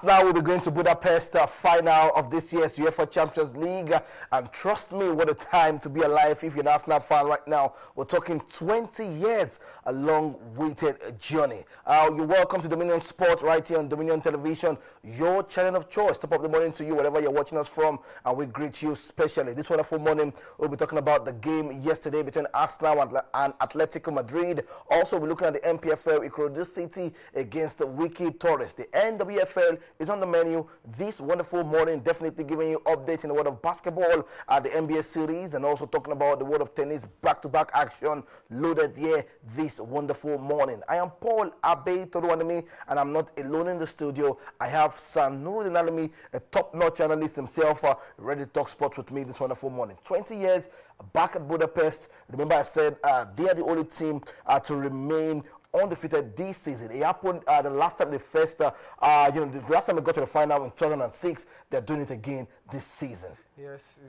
Arsenal will be going to Budapest final of this year's UEFA Champions League. And trust me, what a time to be alive if you're an Arsenal fan right now. We're talking 20 years, a long-awaited journey. You're welcome to Dominion Sport right here on Dominion Television, your channel of choice. Top of the morning to you, wherever you're watching us from. And we greet you specially. This wonderful morning, we'll be talking about the game yesterday between Arsenal and Atletico Madrid. Also, we're looking at the NPFL, Ikorodu City against the Wiki Torres. The NWFL is on the menu this wonderful morning, definitely giving you updates in the world of basketball, the NBA series, and also talking about the world of tennis, back-to-back action loaded here this wonderful morning. I am Paul Abe Toruanemi, and I'm not alone in the studio. I have San Nuruddin Alimi, a top-notch analyst himself, ready to talk sports with me this wonderful morning. 20 years back at Budapest. Remember I said they are the only team to remain undefeated this season. It happened the last time they faced, the last time they got to the final in 2006. They're doing it again this season. Yes,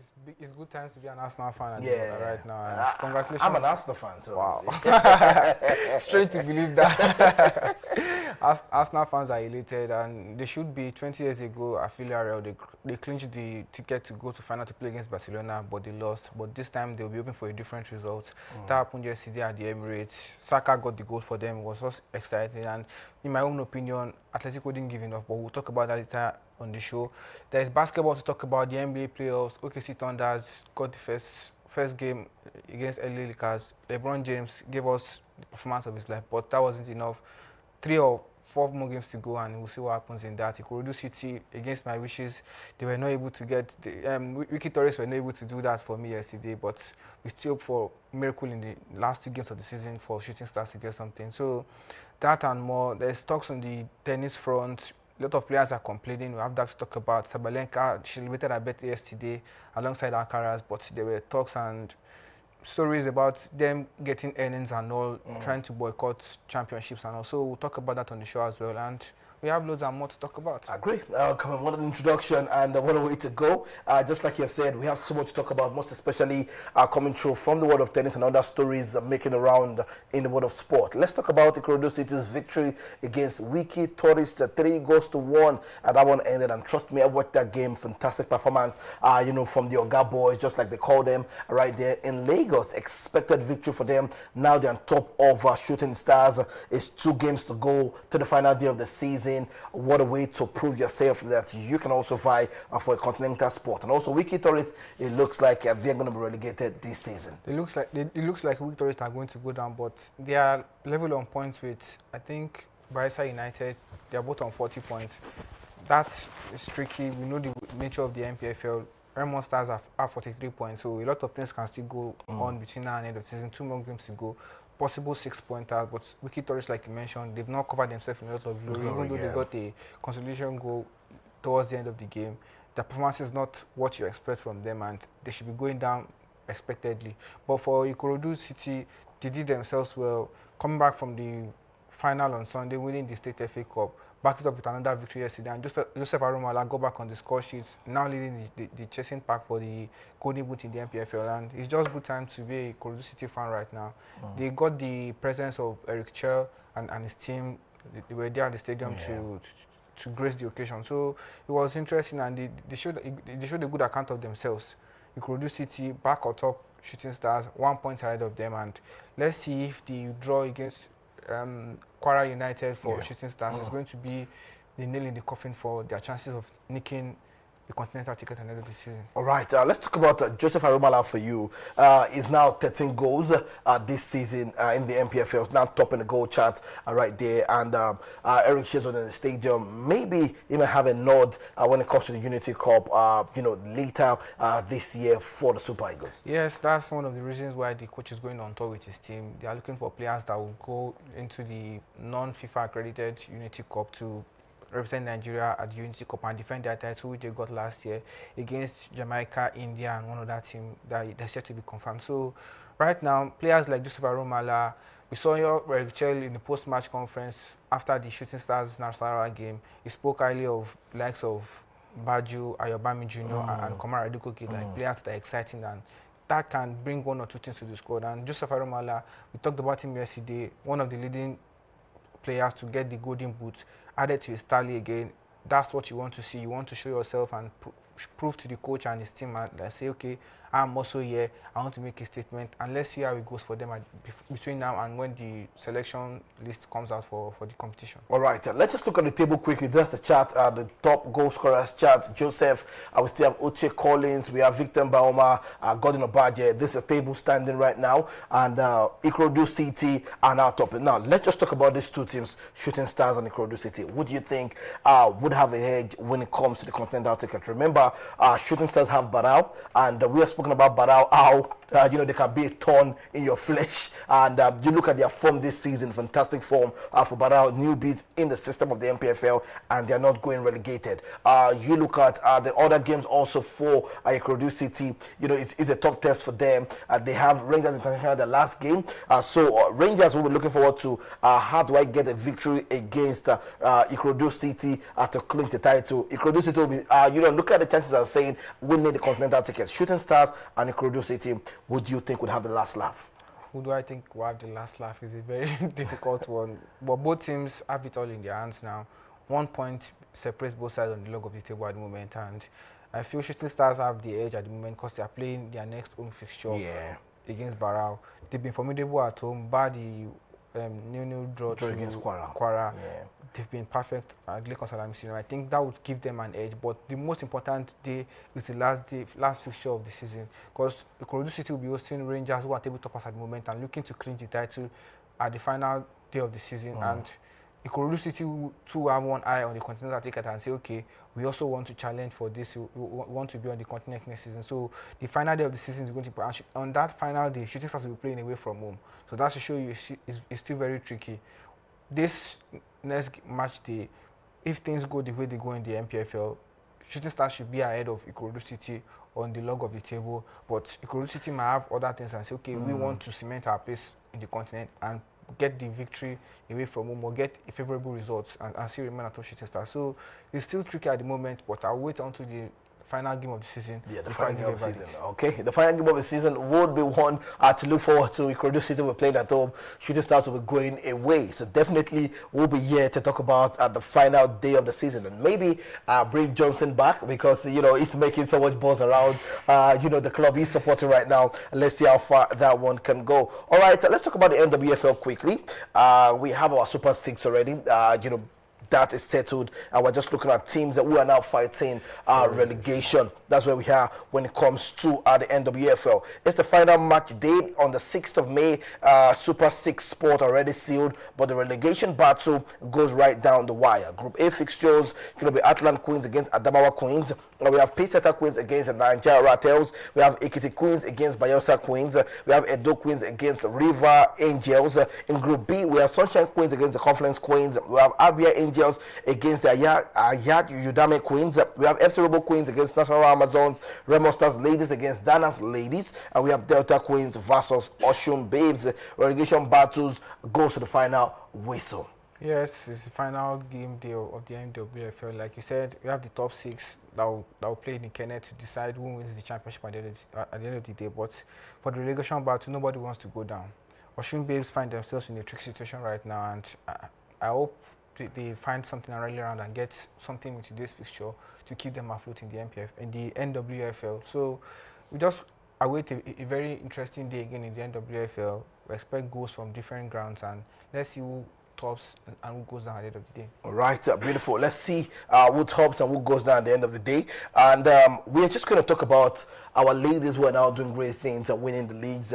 it's good times to be an Arsenal fan right now. And congratulations. I'm an Arsenal fan, so. Wow. Straight to believe that. Arsenal fans are elated, and they should be. 20 years ago at Villarreal, they clinched the ticket to go to final to play against Barcelona, but they lost. But this time they'll be hoping for a different result. That happened yesterday at the Emirates. Saka got the goal for them. It was just exciting, and in my own opinion, Atletico didn't give enough, but we'll talk about that later on the show. There's basketball to talk about, the NBA playoffs. OKC Thunders got the first game against LA Lakers. LeBron James gave us the performance of his life, but that wasn't enough. 3 or 4 more games to go, and we'll see what happens in that. Ikorodu City, against my wishes, they were not able to get the Wiki Torres were not able to do that for me yesterday, but we still hope for a miracle in the last 2 games of the season for Shooting Stars to get something. So that and more. There's talks on the tennis front. A lot of players are complaining. We have that to talk about. Sabalenka, she celebrated her birthday yesterday alongside Alcaraz, but there were talks and stories about them getting earnings and all, trying to boycott championships and all. So we'll talk about that on the show as well. And we have loads and more to talk about. I agree. Come on, what an introduction and what a way to go. Just like you said, we have so much to talk about, most especially coming through from the world of tennis and other stories making around in the world of sport. Let's talk about Ikorodu City's victory against Wiki Torres, 3-1, and that one ended. And trust me, I watched that game. Fantastic performance, from the Oga boys, just like they call them right there in Lagos. Expected victory for them. Now they're on top of Shooting Stars. It's 2 games to go to the final day of the season. What a way to prove yourself that you can also vie for a continental sport. And also Wiki Torres, it looks like they're going to be relegated this season. It looks like Wiki Torres are going to go down, but they are level on points with, I think, Barisa United. They are both on 40 points. That is tricky. We know the nature of the NPFL. Remo Stars have 43 points, so a lot of things can still go on between now and end of the season. 2 more games to go. Possible 6-pointer, but Wiki Torres, like you mentioned, they've not covered themselves in a lot of glory, even though they got a consolation goal towards the end of the game. The performance is not what you expect from them, and they should be going down expectedly. But for Ikorodu City, they did themselves well, coming back from the final on Sunday, winning the State FA Cup, backed it up with another victory yesterday, and Joseph Arumala got back on the score sheets, now leading the chasing pack for the Golden Boot in the NPFL, and it's just good time to be a Ikorodu City fan right now. They got the presence of Eric Chell and his team. They were there at the stadium to grace the occasion, so it was interesting, and they showed a good account of themselves. Ikorodu City back on top, Shooting Stars 1 point ahead of them, and let's see if the draw against Kwara United for Shooting Stars is going to be the nail in the coffin for their chances of nicking the continental ticket at the end of the season. All right, let's talk about Joseph Arumala for you. He's now 13 goals this season in the NPFL, now top in the goal chart right there. And Eric Sherzon in the stadium. Maybe he might have a nod when it comes to the Unity Cup, later this year for the Super Eagles. Yes, that's one of the reasons why the coach is going on tour with his team. They are looking for players that will go into the non-FIFA accredited Unity Cup to represent Nigeria at the Unity Cup and defend their title, which they got last year against Jamaica, India, and one other team that's yet to be confirmed. So right now, players like Joseph Arumala, we saw Eric Chell in the post-match conference after the Shooting Stars Nasarawa game. He spoke highly of likes of Baju, Ayobami Jr. and Komara Adekoke, like players that are exciting, and that can bring 1 or 2 things to the squad. And Joseph Arumala, we talked about him yesterday, one of the leading players to get the Golden Boot, added to his tally again that's what you want to see. You want to show yourself and prove to the coach and his team and say, okay, I'm also here. I want to make a statement, and let's see how it goes for them between now and when the selection list comes out for the competition. All right, let's just look at the table quickly. Just the chart, the top goal scorers chart. Joseph, we still have Uche Collins, we have Victor Bauma, Gordon Obaje. This is a table standing right now, and Ikorodu City are now top. Now, let's just talk about these two teams, Shooting Stars and Ikorodu City. Who do you think would have a edge when it comes to the continental ticket? Remember, Shooting Stars have Barao, and we have spoken about Barao, how they can be a thorn in your flesh. And you look at their form this season, fantastic form for Barao, newbies in the system of the MPFL, and they are not going relegated. You look at the other games also for Ikorodu City, it's a tough test for them. They have Rangers International the last game. So Rangers will be looking forward to how do I get a victory against Ikorodu City to clinch the title. Ikorodu City will be, look at the chances of saying winning the continental ticket. Shooting Stars and Ikorodu City, who do you think would have the last laugh? Who do I think will have the last laugh is a very difficult one. But both teams have it all in their hands now. 1 point separates both sides on the log of the table at the moment, and I feel Shooting Stars have the edge at the moment because they are playing their next home fixture against Barao. They've been formidable at home, but the nil-nil draw against Kwara. Yeah. They've been perfect at Lagos Salami Stadium. I think that would give them an edge. But the most important day is the last fixture of the season, because Ikorodu City will be hosting Rangers, who are table toppers at the moment and looking to clinch the title at the final day of the season. And Ikorodu City too have one eye on the continental ticket and say, okay, we also want to challenge for this. We want to be on the continent next season. So the final day of the season is going to be, on that final day, Shooting Stars will be playing away from home. So that to show you it's still very tricky. This next match day, if things go the way they go in the MPFL, Shooting Stars should be ahead of Ikorodu City on the log of the table. But Ikorodu City might have other things and say, okay, we want to cement our place in the continent and get the victory away from home or get a favorable result and still remain at top Shooting Stars. So it's still tricky at the moment, but I'll wait until the final game of the season. Yeah, the final game of the season. Okay, the final game of the season would be one to look forward to. Ikorodu City will be playing at home. Shooting Stars will be going away. So definitely we'll be here to talk about the final day of the season and maybe bring Johnson back because he's making so much buzz around the club he's supporting right now. Let's see how far that one can go. All right, let's talk about the NWFL quickly. We have our Super 6 already. That is settled, and we're just looking at teams that we are now fighting relegation. That's where we are when it comes to the NWFL. It's the final match day on the 6th of May. Super 6 spot already sealed, but the relegation battle goes right down the wire. Group A fixtures going to be Atlant Queens against Adamawa Queens. We have Pacesetter Queens against the Nigeria Rattles. We have Ekiti Queens against Bayelsa Queens. We have Edo Queens against River Angels. In Group B, we have Sunshine Queens against the Confluence Queens. We have Abia Angels against the Ayad Udame Queens. We have FC Robo Queens against National Amazons. Remo Stars Ladies against Danas Ladies. And we have Delta Queens versus Oshun Babes. Relegation battles goes to the final whistle. Yes, it's the final game day of the NWFL. Like you said, we have the top 6 that will play in the Kenneth to decide who wins the championship at the end of the day. But for the relegation battle, nobody wants to go down. Oshun Babes find themselves in a tricky situation right now, and I hope they find something and rally around and get something into this fixture to keep them afloat in the NWFL. So we just await a very interesting day again in the NWFL. We expect goals from different grounds, and let's see who tops and who goes down at the end of the day. All right, beautiful. Let's see who tops and who goes down at the end of the day. And we are just going to talk about our ladies who are now doing great things and winning the leagues.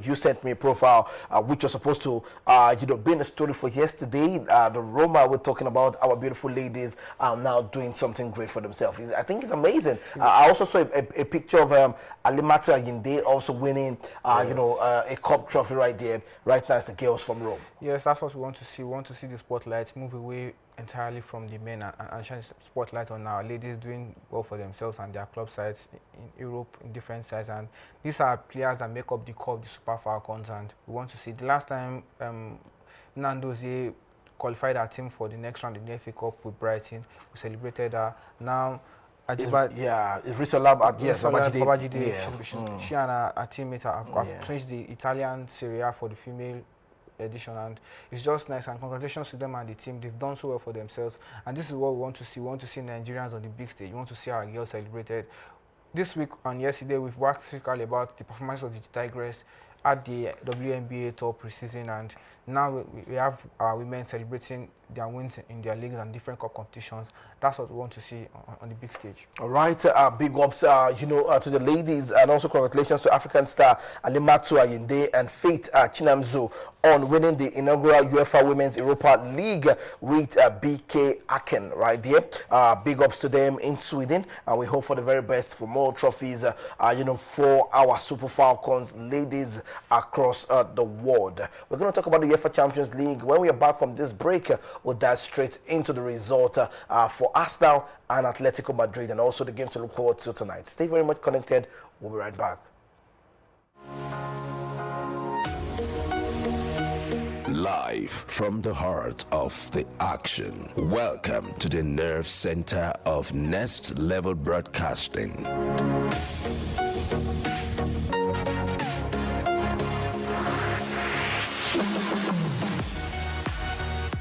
You sent me a profile which was supposed to, be in a story for yesterday. The Roma, we're talking about our beautiful ladies are now doing something great for themselves. I think it's amazing. I also saw a picture of Alimata Yinde also winning, a cup trophy right there. Right now, it's the girls from Rome. Yes, that's what we want to see. We want to see the spotlight move away entirely from the men and shine spotlight on our ladies doing well for themselves and their club sides in Europe, in different sides. And these are players that make up the core of the Super Falcons, and we want to see. The last time Nandozie qualified our team for the next round in the FA Cup with Brighton, we celebrated her. Now it's Risolab She and her teammates have clinched the Italian Serie A for the female edition, and it's just nice. And congratulations to them and the team. They've done so well for themselves, and this is what we want to see. We want to see Nigerians on the big stage. We want to see our girls celebrated. This week and yesterday, we've worked specifically about the performance of the Tigress at the WNBA Tour preseason, and now we have our women celebrating their wins in their leagues and different cup competitions. That's what we want to see on the big stage. All right, big ups, to the ladies, and also congratulations to African star Alimatu Ayinde and Faith Chinamzu on winning the inaugural UEFA Women's Europa League with BK Aken right there. Big ups to them in Sweden, and we hope for the very best for more trophies, for our Super Falcons ladies across the world. We're going to talk about the UEFA Champions League. When we are back from this break, we'll dive straight into the result for Arsenal and Atletico Madrid, and also the game to look forward to tonight. Stay very much connected. We'll be right back. Live from the heart of the action. Welcome to the nerve center of Next Level Broadcasting.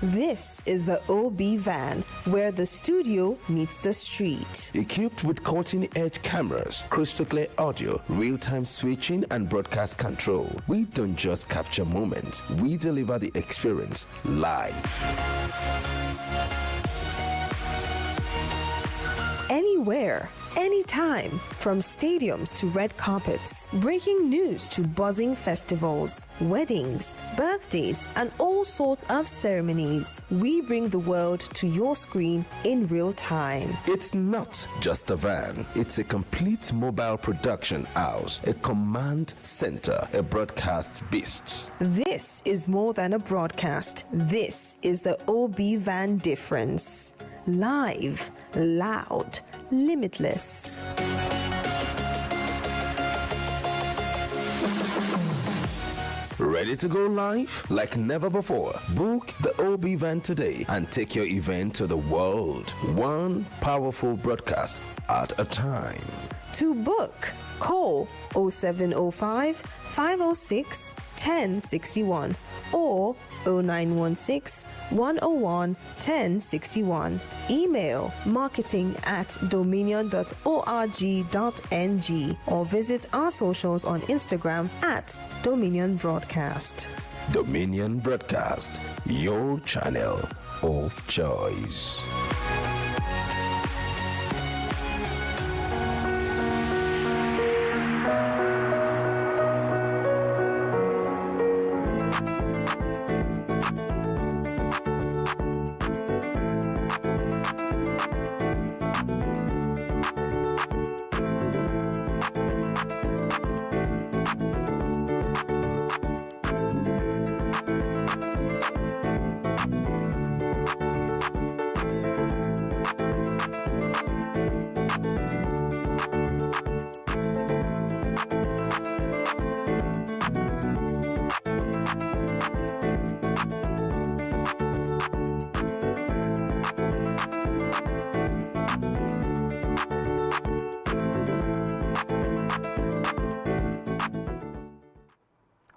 This is the OB van, where the studio meets the street. Equipped with cutting-edge cameras, crystal clear audio, real-time switching, and broadcast control, we don't just capture moments, we deliver the experience live. Anywhere, anytime, from stadiums to red carpets, breaking news to buzzing festivals, weddings, birthdays, and all sorts of ceremonies. We bring the world to your screen in real time. It's not just a van, it's a complete mobile production house, a command center, a broadcast beast. This is more than a broadcast. This is the OB van difference. Live, loud, limitless. Ready to go live? Like never before. Book the OB van today and take your event to the world. One powerful broadcast at a time. To book, call 0705 506 1061 or 0916 101 1061. Email marketing@dominion.org.ng or visit our socials on Instagram @Dominion Broadcast. Dominion Broadcast, your channel of choice.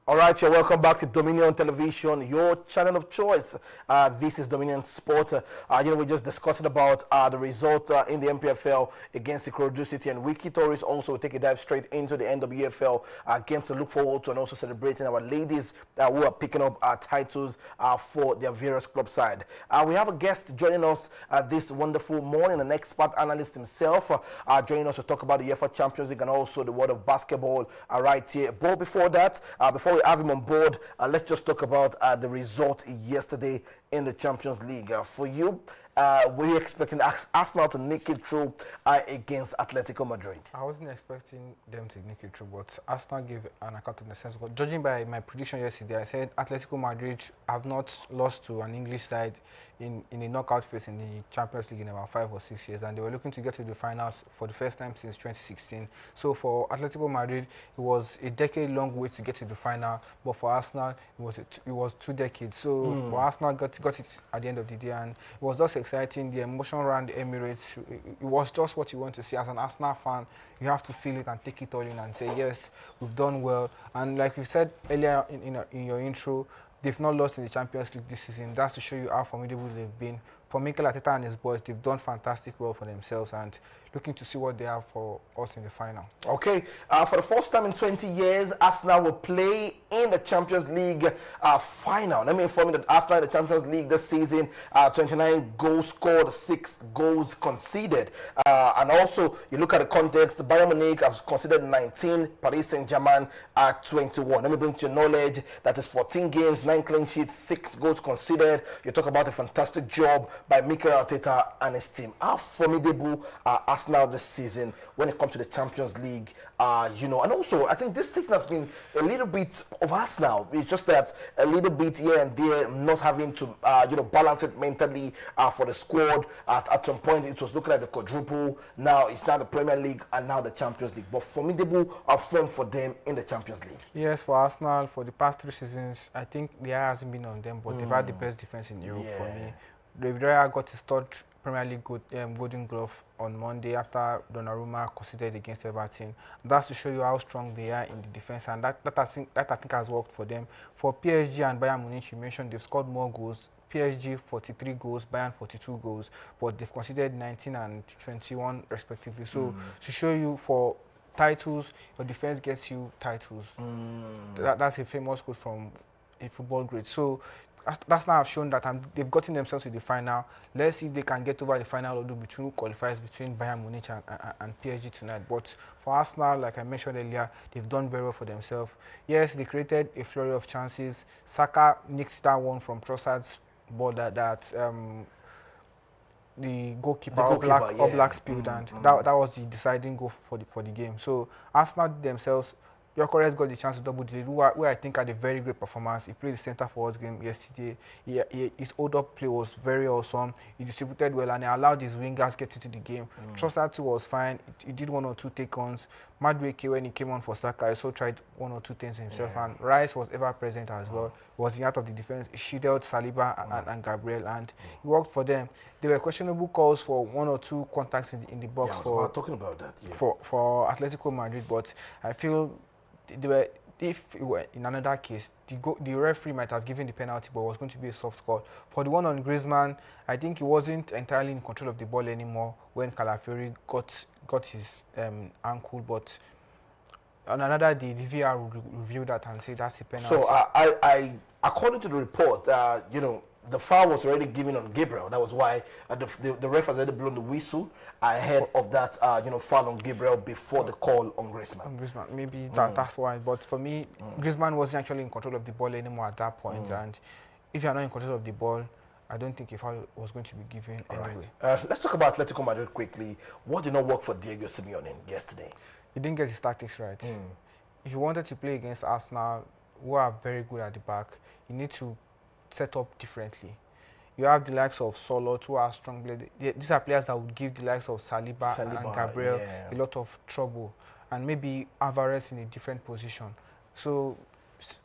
All right, you're welcome back to Dominion Television, your channel of choice. This is Dominion Sport. We're just discussing about the result in the MPFL against Ikorodu City and Wiki Tourists. Also, we take a dive straight into the NWFL games to look forward to, and also celebrating our ladies who are picking up titles for their various club side. We have a guest joining us this wonderful morning, an expert analyst himself, joining us to talk about the UEFA Champions League and also the world of basketball right here. But before that, before we have him on board, let's just talk about the result yesterday in the Champions League. For you, were you expecting Arsenal to nick it through against Atletico Madrid? I wasn't expecting them to nick it through, but Arsenal gave an account in the sense. But judging by my prediction yesterday, I said Atletico Madrid have not lost to an English side in a knockout phase in the Champions League in about 5 or 6 years, and they were looking to get to the finals for the first time since 2016. So for Atletico Madrid, it was a decade-long wait to get to the final, but for Arsenal, it was 2 decades. So for Arsenal, got it at the end of the day, and it was just exciting. The emotion around the Emirates, it was just what you want to see as an Arsenal fan. You have to feel it and take it all in and say, yes, we've done well. And like you said earlier in your intro, they've not lost in the Champions League this season. That's to show you how formidable they've been. For Mikel Arteta and his boys, they've done fantastic well for themselves, and looking to see what they have for us in the final. Okay, for the first time in 20 years, Arsenal will play in the Champions League final. Let me inform you that Arsenal in the Champions League this season, 29 goals scored, 6 goals conceded. And also, you look at the context, Bayern Munich has conceded 19, Paris Saint-Germain at 21. Let me bring to your knowledge that it's 14 games, 9 clean sheets, 6 goals conceded. You talk about a fantastic job by Mikel Arteta and his team. How formidable are Arsenal this season when it comes to the Champions League? And also I think this season has been a little bit of Arsenal. It's just that a little bit here and there, not having to balance it mentally for the squad. At some point it was looking at the quadruple. Now it's now the Premier League and now the Champions League. But formidable form for them in the Champions League. Yes, for Arsenal, for the past 3 seasons, I think the eye hasn't been on them, but they've had the best defense in Europe for me. David Raya got his third Premier League Golden Glove on Monday after Donnarumma conceded against Everton. That's to show you how strong they are in the defense, and that I think has worked for them. For PSG and Bayern Munich, you mentioned they've scored more goals. PSG 43 goals, Bayern 42 goals, but they've conceded 19 and 21 respectively. So to show you, for titles, your defense gets you titles. That's a famous quote from a football great. So that's now shown that they've gotten themselves to the final. Let's see if they can get over the final, although between who qualifies between Bayern Munich and PSG tonight. But for Arsenal, like I mentioned earlier, they've done very well for themselves. Yes, they created a flurry of chances. Saka nicked that one from Trossard's ball that the goalkeeper Oblak spilled, and that was the deciding goal for the game. So Arsenal themselves, Gyökeres got the chance to double digit, who I think had a very great performance. He played the centre forwards game yesterday. His hold-up play was very awesome. He distributed well and he allowed his wingers get into the game. Trossard too was fine. He did 1 or 2 take-ons. Madueke, when he came on for Saka, he also tried 1 or 2 things himself. And Rice was ever present as well. He was in out of the defense. He shielded Saliba and Gabriel, and he worked for them. There were questionable calls for 1 or 2 contacts in the box talking about that. For Atletico Madrid, but I feel if it were in another case, the referee might have given the penalty, but it was going to be a soft score. For the one on Griezmann, I think he wasn't entirely in control of the ball anymore when Calafiori got his ankle. But on another day, the VR will review that and say that's a penalty. So I according to the report, the foul was already given on Gabriel. That was why the ref has already blown the whistle ahead of that, foul on Gabriel before the call on Griezmann. Maybe that's why. But for me, Griezmann wasn't actually in control of the ball anymore at that point. And if you're not in control of the ball, I don't think a foul was going to be given anyway. Let's talk about Atletico Madrid quickly. What did not work for Diego Simeone yesterday? He didn't get his tactics right. If you wanted to play against Arsenal, who are very good at the back, you need to set up differently. You have the likes of Solo, who are strong players. These are players that would give the likes of Saliba and Gabriel a lot of trouble, and maybe Alvarez in a different position. So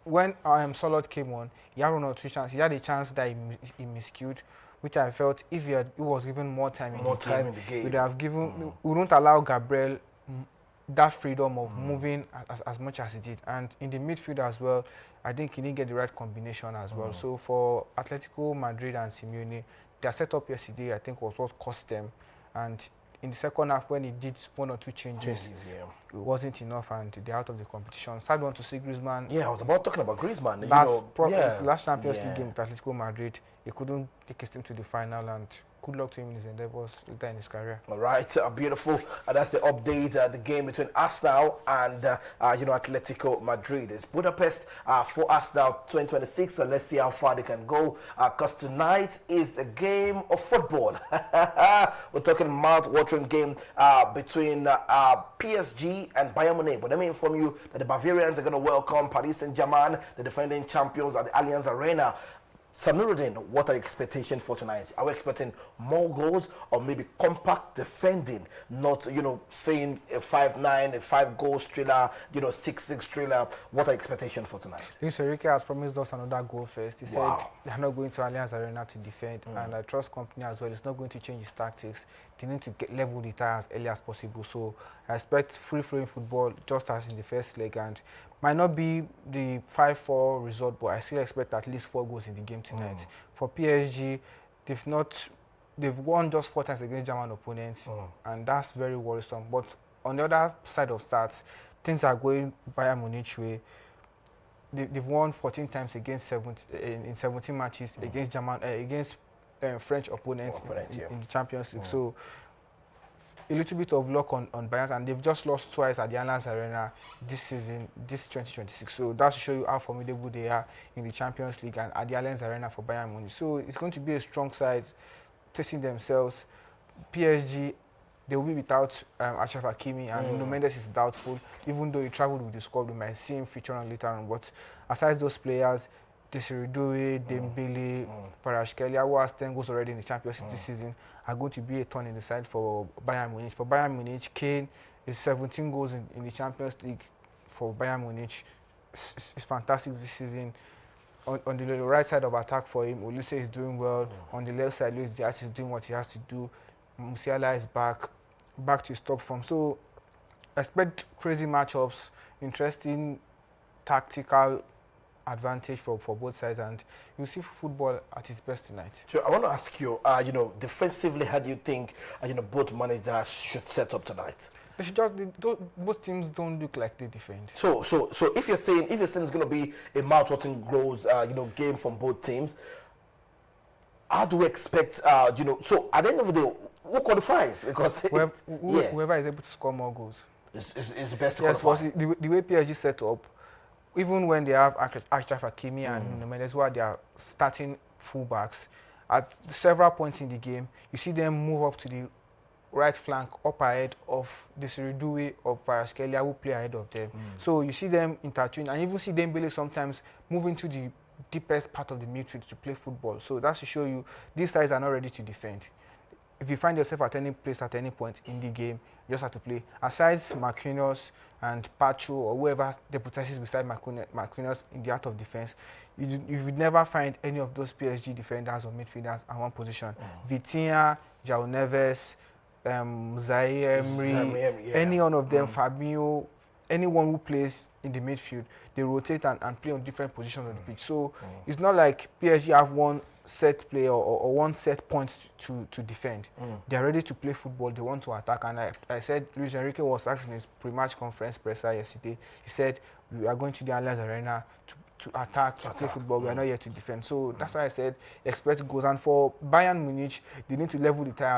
when Solo came on, he had 1 or 2 chances. He had a chance that he miscued, which I felt if he was given more time in the game, he would have given. We don't allow Gabriel that freedom of moving as much as he did, and in the midfield as well, I think he didn't get the right combination as well. So for Atletico Madrid and Simeone, their setup yesterday, I think, was what cost them. And in the second half, when he did 1 or 2 changes, it wasn't enough, and they're out of the competition. Sad one to see Griezmann. Yeah, I was about talking about Griezmann. Last Champions League game with Atletico Madrid, he couldn't take his team to the final, and good luck to him in his endeavors later in his career. All right, beautiful. That's the update, the game between Arsenal and Atletico Madrid. It's Budapest for Arsenal 2026, so let's see how far they can go, because tonight is a game of football. We're talking mouth-watering game between PSG and Bayern Munich. But let me inform you that the Bavarians are going to welcome Paris Saint-Germain, the defending champions, at the Allianz Arena. Sanuruddin, what are your expectations for tonight? Are we expecting more goals or maybe compact defending, not, saying a 5-9, a 5-goal thriller, 6-6 thriller? What are your expectations for tonight? Luis Enrique has promised us another goal first. He said they're not going to Allianz Arena to defend, and I trust company as well. It's not going to change his tactics. they need to level the tie as early as possible. So I expect free-flowing football just as in the first leg, and might not be the 5-4 result, but I still expect at least 4 goals in the game tonight. For PSG, they've won just 4 times against German opponents, and that's very worrisome. But on the other side of stats, things are going Bayern Munich way. They've won 14 times against in 17 matches against French opponents in the Champions League. So a little bit of luck on Bayern, and they've just lost twice at the Allianz Arena this season, this 2026. So that's to show you how formidable they are in the Champions League and at the Allianz Arena for Bayern Munich. So it's going to be a strong side facing themselves. PSG, they will be without Achraf Hakimi, and Nuno Mendes is doubtful. Even though he traveled with the squad, we might see him feature on later on. But aside those players, Desiree Doué, Dembele, Kvaratskhelia, who has 10 goals already in the Champions League this season, are going to be a thorn in the side for Bayern Munich. For Bayern Munich, Kane is 17 goals in the Champions League for Bayern Munich. It's fantastic this season. On the right side of attack for him, Olise is doing well. On the left side, Luis Diaz is doing what he has to do. Musiala is back to his top form. So expect crazy matchups, interesting tactical advantage for both sides, and you'll see football at its best tonight. So I want to ask you, defensively, how do you think both managers should set up tonight? They should both teams don't look like they defend. So if you're saying it's going to be a mouth-watering goals, game from both teams, how do we expect, so at the end of the day, who qualifies? Because whoever is able to score more goals is the best to yes, qualify. The way PSG set up, even when they have Achraf Hakimi and Nuno Mendes, who are their starting fullbacks, at several points in the game, you see them move up to the right flank, up ahead of Desiree Doué or Kvaratskhelia, who play ahead of them. So you see them intertwine, and even see Dembele sometimes moving to the deepest part of the midfield to play football. So that's to show you these sides are not ready to defend. If you find yourself at any place at any point in the game, you just have to play. Aside Marquinhos and Pacho or whoever deputizes beside Marquinhos in the art of defense, you would never find any of those PSG defenders or midfielders at one position. Vitinha, João Neves, Zaire Emery, any one of them, Fabinho, anyone who plays in the midfield, they rotate and play on different positions on the pitch. So it's not like PSG have one set play or one set point to defend. They are ready to play football. They want to attack. And I said Luis Enrique was asked in his pre-match conference presser yesterday. He said we are going to the Allianz Arena to attack, to play football. We are not here to defend. So that's why I said expect goals. And for Bayern Munich, they need to level the tie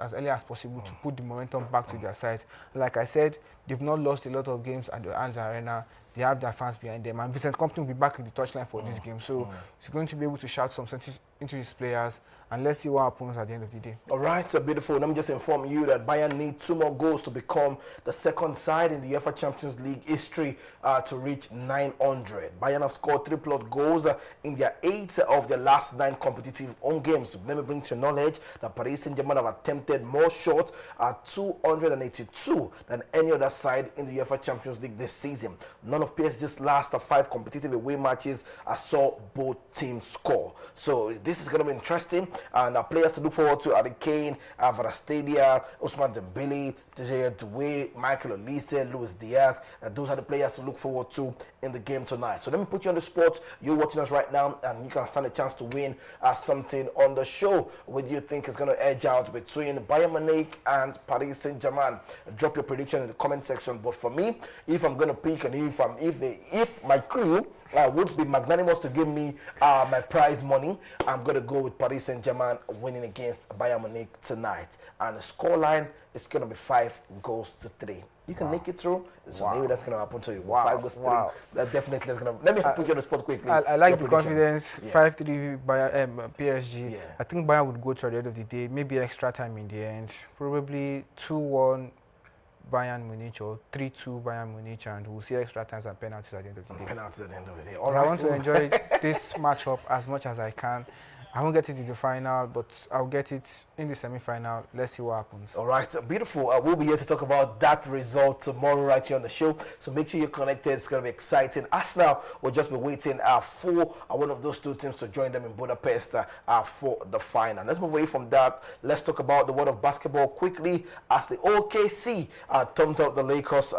as early as possible to put the momentum back to their side. Like I said, they've not lost a lot of games at the Allianz Arena. They have their fans behind them, and Vincent Kompany will be back in the touchline for this game. So he's going to be able to shout some sense into his players, and let's see what happens at the end of the day. All right, beautiful. Let me just inform you that Bayern need 2 more goals to become the second side in the UEFA Champions League history to reach 900. Bayern have scored 3+ goals in their 8 of their last 9 competitive home games. Let me bring to your knowledge that Paris Saint-Germain have attempted more shots at 282 than any other side in the UEFA Champions League this season. None of PSG's last 5 competitive away matches saw both teams score. So this is going to be interesting, and players to look forward to are the Kane, Kvaratskhelia, Ousmane Dembele, Desiree Doué, Michael Olise, Luis Diaz. Those are the players to look forward to in the game tonight. So let me put you on the spot. You're watching us right now, and you can stand a chance to win something on the show. What do you think is going to edge out between Bayern Munich and Paris Saint-Germain? Drop your prediction in the comment section. But for me, if I'm going to pick, and if my crew would be magnanimous to give me my prize money, I'm going to go with Paris Saint-Germain winning against Bayern Munich tonight. And the scoreline is going to be 5-3. You can make it through, so maybe that's going to happen to you. 5-3. That definitely is going to. Let me put you on the spot quickly. I like the confidence. 5-3 Bayern, PSG. I think Bayern would go to the end of the day. Maybe extra time in the end. Probably 2-1. Bayern Munich or 3-2 Bayern Munich, and we'll see extra times and penalties at the end of the day. Penalties at the end of the day. All right. I want to enjoy this matchup as much as I can. I won't get it in the final, but I'll get it in the semi-final. Let's see what happens. All right, beautiful. We'll be here to talk about that result tomorrow right here on the show. So make sure you're connected. It's going to be exciting. Arsenal will just be waiting for one of those two teams to join them in Budapest for the final. Let's move away from that. Let's talk about the world of basketball quickly as the OKC thumped up the Lakers.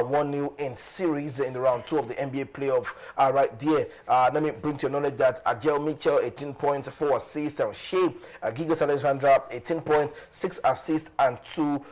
1-0 in series in the round 2 of the NBA playoff right there. Let me bring to your knowledge that Ajel Mitchell, 18 points, 4 assists, and Shea Gigas Alexandra, 18 points, 6 assists, and 2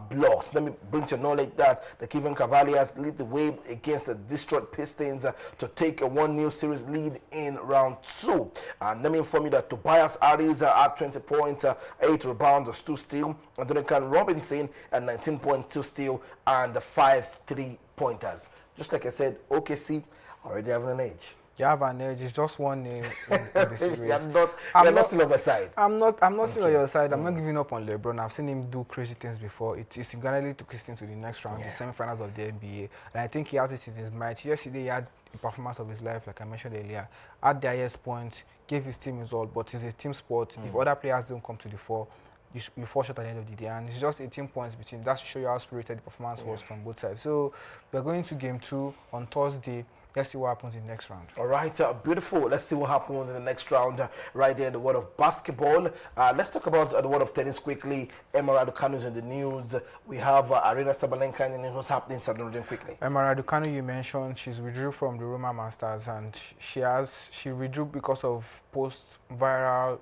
blocks. Let me bring to your knowledge that the Cleveland Cavaliers lead the way against the Detroit Pistons to take a 1-0 series lead in round 2. And let me inform you that Tobias Harris at 20 points, 8 rebounds, 2 steals, and Duncan Robinson at 19.2 steals and 5 3-pointers. Just like I said, OKC already having an edge. You have an edge. It's just 1-0 in the series. You're not still on my side. I'm not still on your side. I'm not giving up on LeBron. I've seen him do crazy things before. It singularly took his team to the next round, the semi-finals of the NBA. And I think he has it in his mind. Yesterday, he had the performance of his life, like I mentioned earlier. At the highest point, gave his team result, but it's a team sport. If other players don't come to the fore, you fall short at the end of the day. And it's just 18 points between. That should show you how spirited the performance was from both sides. So we're going to game 2 on Thursday. Let's see what happens in the next round. All right, beautiful. Let's see what happens in the next round right there in the world of basketball. Let's talk about the world of tennis quickly. Emma Raducanu is in the news. We have Aryna Sabalenka in the news. What's happening quickly? Emma Raducanu, you mentioned, she's withdrew from the Roma Masters, and she withdrew because of post-viral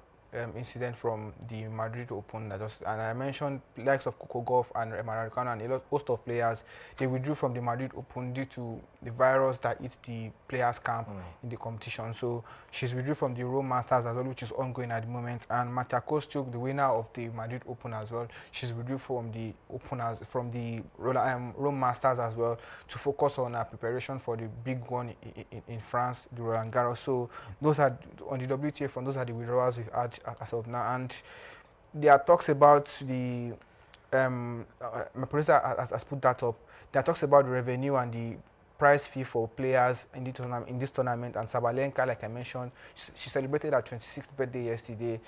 incident from the Madrid Open. And I mentioned likes of Coco Gauff and Emma Raducanu and a host of players. They withdrew from the Madrid Open due to the virus that hit the players' camp in the competition. So she's withdrew from the Rome Masters as well, which is ongoing at the moment. And Marta Kostyuk, the winner of the Madrid Open as well, she's withdrew from the Rome Masters as well to focus on her preparation for the big one in France, the Roland Garros. So those are on the WTA front. Those are the withdrawals we've had as of now, and there are talks about the my producer has put that up. There are talks about the revenue and the prize fee for players in this tournament. And Sabalenka, like I mentioned, she celebrated her 26th birthday yesterday.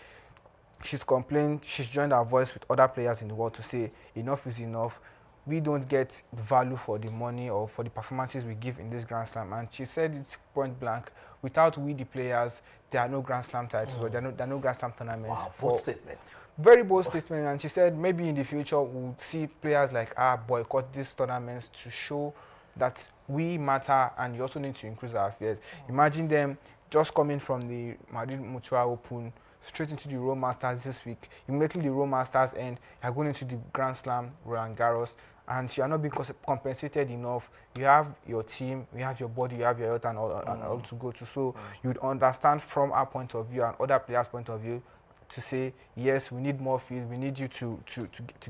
She's complained. She's joined her voice with other players in the world to say enough is enough. We don't get the value for the money or for the performances we give in this Grand Slam. And she said it's point blank. Without we, the players, there are no Grand Slam titles or there are no Grand Slam tournaments. Wow, bold statement. Very bold statement. And she said maybe in the future we'll see players like boycott these tournaments to show that we matter, and you also need to increase our fares. Imagine them just coming from the Madrid Mutua Open straight into the Rome Masters this week. Immediately the Rome Masters end, you're going into the Grand Slam, Roland Garros, and you are not being compensated enough. You have your team, you have your body, you have your health and all to go to. So you would understand from our point of view and other players' point of view to say, yes, we need more fields, we need you to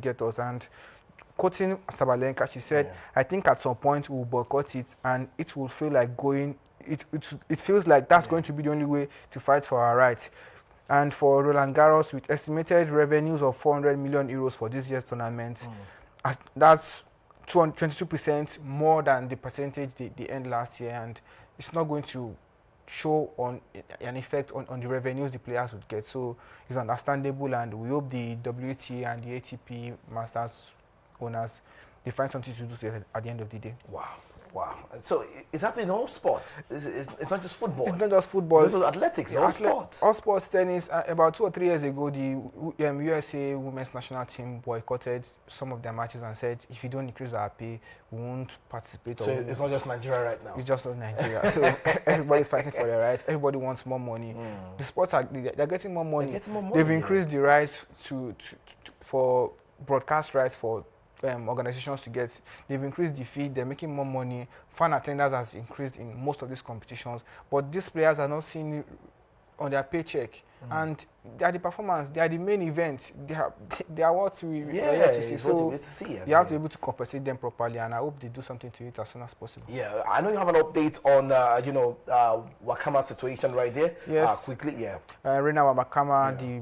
get us. And quoting Sabalenka, she said, I think at some point we'll boycott it, and it will feel like going, it feels like that's going to be the only way to fight for our rights. And for Roland Garros, with estimated revenues of 400 million euros for this year's tournament, that's 22% more than the percentage they earned last year, and it's not going to show on an effect on the revenues the players would get. So it's understandable, and we hope the WTA and the ATP Masters owners, they find something to do at the end of the day. Wow. Wow. So it's happening in all sports. It's not just football. It's not just football. It's also athletics, all sports. All sports, tennis. About 2 or 3 years ago, the USA women's national team boycotted some of their matches and said, if you don't increase our pay, we won't participate. So it's not just Nigeria right now. It's just not Nigeria. So everybody's fighting for their rights. Everybody wants more money. The sports they're getting more money. They've increased the rights for broadcast rights for organizations to get. They've increased the fee, they're making more money. Fan attendance has increased in most of these competitions, but these players are not seeing it on their paycheck. And they are the performance, they are the main event, they are what we are here to see. So you have to be able to compensate them properly, and I hope they do something to it as soon as possible. Yeah, I know you have an update on Wakama's situation right there. Yes. Quickly, Rena Wakama, the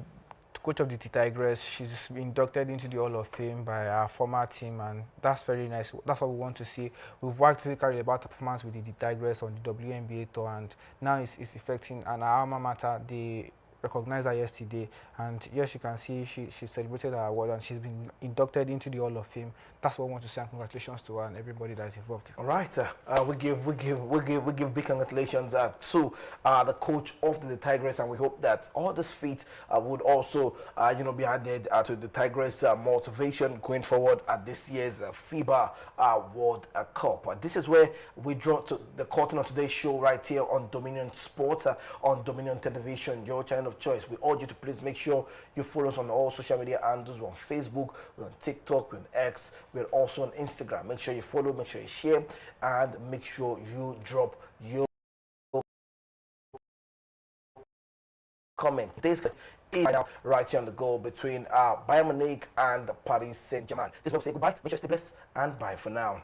coach of the Tigress. She's inducted into the Hall of Fame by our former team, and that's very nice. That's what we want to see. We've worked really about the performance with the Tigress on the WNBA tour, and now it's affecting. And our alma mater, they recognized her yesterday, and yes, you can see she celebrated her award, and she's been inducted into the Hall of Fame. That's what we want to say, and congratulations to her and everybody that is involved. All right, we give big congratulations to the coach of the Tigress, and we hope that all this feat would also be added to the Tigress motivation going forward at this year's FIBA World Cup. This is where we draw to the curtain of today's show right here on Dominion Sport, on Dominion Television, your channel of choice. We urge you to please make sure you follow us on all social media handles. We're on Facebook, we're on TikTok, we're on X, we're also on Instagram. Make sure you follow, make sure you share, and make sure you drop your comment. This is right here on the goal between Bayern Munich and Paris Saint-Germain. This is what we say goodbye. Make sure you stay blessed, and bye for now.